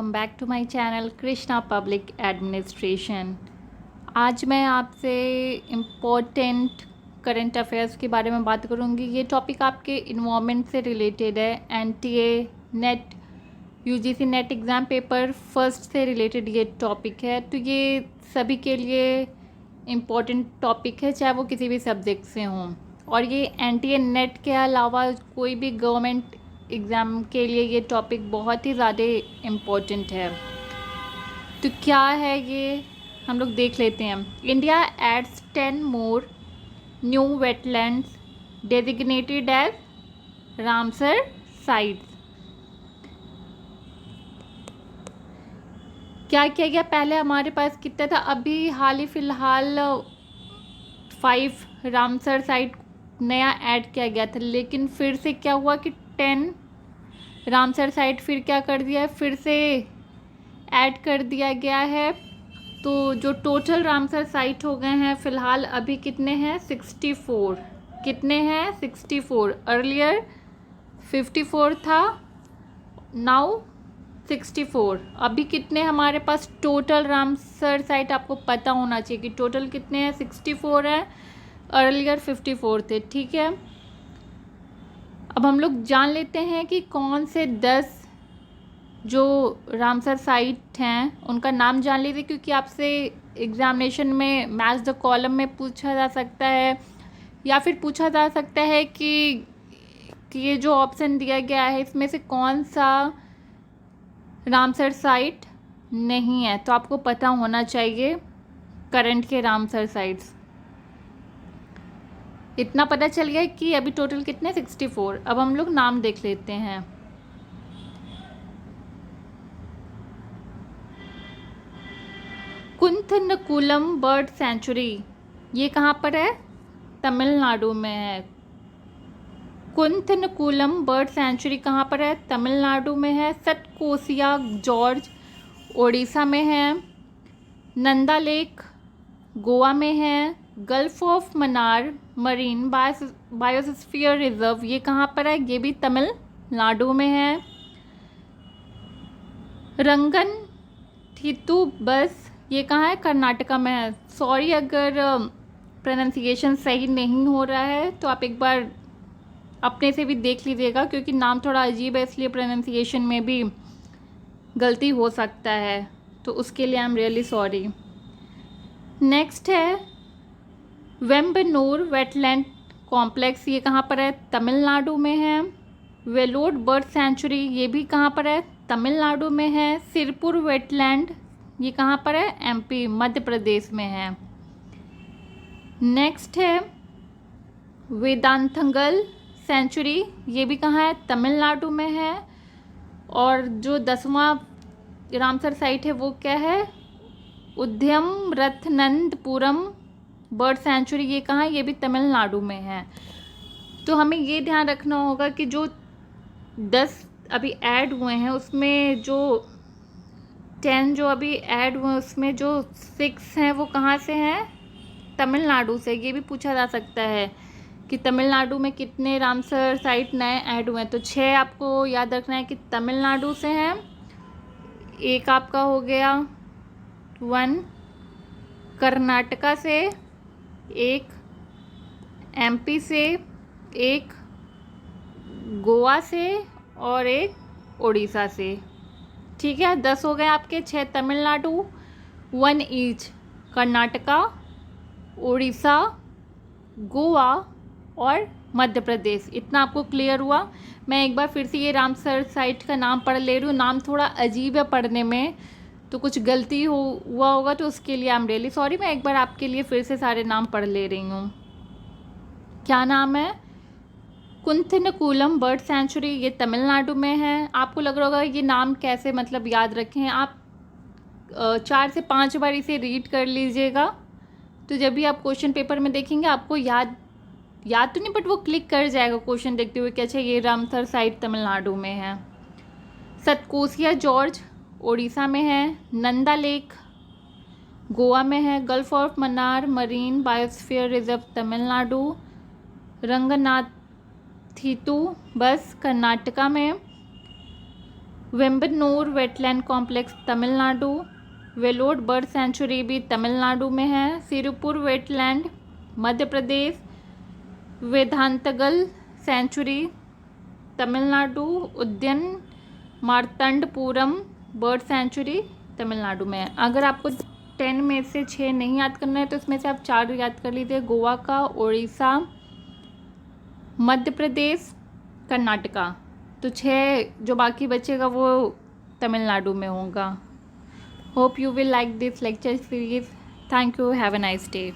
Welcome back to my channel Krishna public administration. आज मैं आपसे इम्पोर्टेंट करंट अफेयर्स के बारे में बात करूंगी। ये टॉपिक आपके इन्वायरमेंट से रिलेटेड है। NTA net UGC net exam paper first से रिलेटेड ये टॉपिक है, तो ये सभी के लिए इम्पोर्टेंट टॉपिक है, चाहे वो किसी भी सब्जेक्ट से हों। और ये एनटीए नेट के अलावा कोई भी गवर्नमेंट एग्ज़ाम के लिए ये टॉपिक बहुत ही ज़्यादा इम्पोर्टेंट है। तो क्या है ये हम लोग देख लेते हैं। India adds 10 more new wetlands designated as Ramsar sites. क्या किया गया? पहले हमारे पास कितना था? अभी हाल ही फ़िलहाल 5 रामसर साइट नया ऐड किया गया था, लेकिन फिर से क्या हुआ कि 10 रामसर साइट फिर क्या कर दिया है, फिर से ऐड कर दिया गया है। तो जो टोटल रामसर साइट हो गए हैं फ़िलहाल अभी कितने हैं? 64। कितने हैं? 64। अर्लियर 54 था, नाउ 64। अभी कितने हमारे पास टोटल रामसर साइट? आपको पता होना चाहिए कि टोटल कितने हैं। 64 है, अर्लियर 54 थे। ठीक है, अब हम लोग जान लेते हैं कि कौन से 10 जो रामसर साइट हैं उनका नाम जान लीजिए, क्योंकि आपसे एग्जामिनेशन में मैच द कॉलम में पूछा जा सकता है, या फिर पूछा जा सकता है कि ये जो ऑप्शन दिया गया है इसमें से कौन सा रामसर साइट नहीं है। तो आपको पता होना चाहिए करंट के रामसर साइट्स। इतना पता चल गया कि अभी टोटल कितने? 64। अब हम लोग नाम देख लेते हैं। कुंथनकुलम बर्ड सेंचुरी, ये कहाँ पर है? तमिलनाडु में है। कुंथनकुलम बर्ड सेंचुरी कहाँ पर है? तमिलनाडु में है। सतकोसिया जॉर्ज ओडिशा में है। नंदा लेक गोवा में है। Gulf of Mannar marine biosphere reserve, ये कहाँ पर है? ये भी तमिलनाडु में है। रंगन थीतु बस, ये कहाँ है? कर्नाटका में है। सॉरी अगर प्रोनाउंसिएशन सही नहीं हो रहा है, तो आप एक बार अपने से भी देख लीजिएगा, क्योंकि नाम थोड़ा अजीब है, इसलिए प्रोनाउंसिएशन में भी गलती हो सकता है, तो उसके लिए I am really sorry. Next है वेम्बनूर वेटलैंड कॉम्प्लेक्स, ये कहाँ पर है? तमिलनाडु में है। वेलोड बर्ड सेंचुरी, ये भी कहाँ पर है? तमिलनाडु में है। सिरपुर वेटलैंड, ये कहाँ पर है? एमपी मध्य प्रदेश में है। नेक्स्ट है वेदांतंगल सेंचुरी, ये भी कहाँ है? तमिलनाडु में है। और जो 10वां रामसर साइट है वो क्या है? उद्यम रत्नंदपुरम बर्ड सेंचुरी, ये कहाँ है? ये भी तमिलनाडु में है। तो हमें ये ध्यान रखना होगा कि जो 10 अभी ऐड हुए हैं उसमें जो 10 जो अभी ऐड हुए हैं उसमें जो 6 हैं वो कहाँ से हैं? तमिलनाडु से। ये भी पूछा जा सकता है कि तमिलनाडु में कितने रामसर साइट नए ऐड हुए हैं। तो 6 आपको याद रखना है कि तमिलनाडु से हैं। एक आपका हो गया 1 कर्नाटका से, एक एमपी से, एक गोवा से और एक उड़ीसा से। ठीक है, 10 हो गए आपके। 6 तमिलनाडु, 1 ईच कर्नाटका, उड़ीसा, गोवा और मध्य प्रदेश। इतना आपको क्लियर हुआ? मैं एक बार फिर से ये रामसर साइट का नाम पढ़ ले रही हूँ। नाम थोड़ा अजीब है पढ़ने में, तो कुछ गलती हुआ होगा, तो उसके लिए आई एम रियली सॉरी। मैं एक बार आपके लिए फिर से सारे नाम पढ़ ले रही हूँ। क्या नाम है? कुंथनकुलम बर्ड सेंचुरी, ये तमिलनाडु में है। आपको लग रहा होगा ये नाम कैसे मतलब याद रखें। आप 4 से 5 बार इसे रीड कर लीजिएगा, तो जब भी आप क्वेश्चन पेपर में देखेंगे आपको याद तो नहीं, बट वो क्लिक कर जाएगा क्वेश्चन देखते हुए कि अच्छा ये रामसर साइट तमिलनाडु में है। सतकोसिया जॉर्ज ओडिशा में है। नंदा लेक गोवा में है। Gulf of Mannar marine biosphere reserve Tamil Nadu. Ranganathittu बस कर्नाटका में। Vembannur wetland complex Tamil Nadu. Vellode bird sanctuary भी तमिलनाडु में है। Sirpur wetland Madhya Pradesh. Vedanthangal sanctuary Tamil Nadu. Udhayamarthandapuram bird sanctuary Tamil Nadu में है। अगर आपको 10 में से 6 नहीं याद करना है तो इसमें से आप 4 याद कर लीजिए, गोवा का, उड़ीसा, मध्य प्रदेश, कर्नाटका। तो 6 जो बाकी बचेगा वो तमिलनाडु में होगा। Hope you will like this lecture series. Thank you, have a nice day.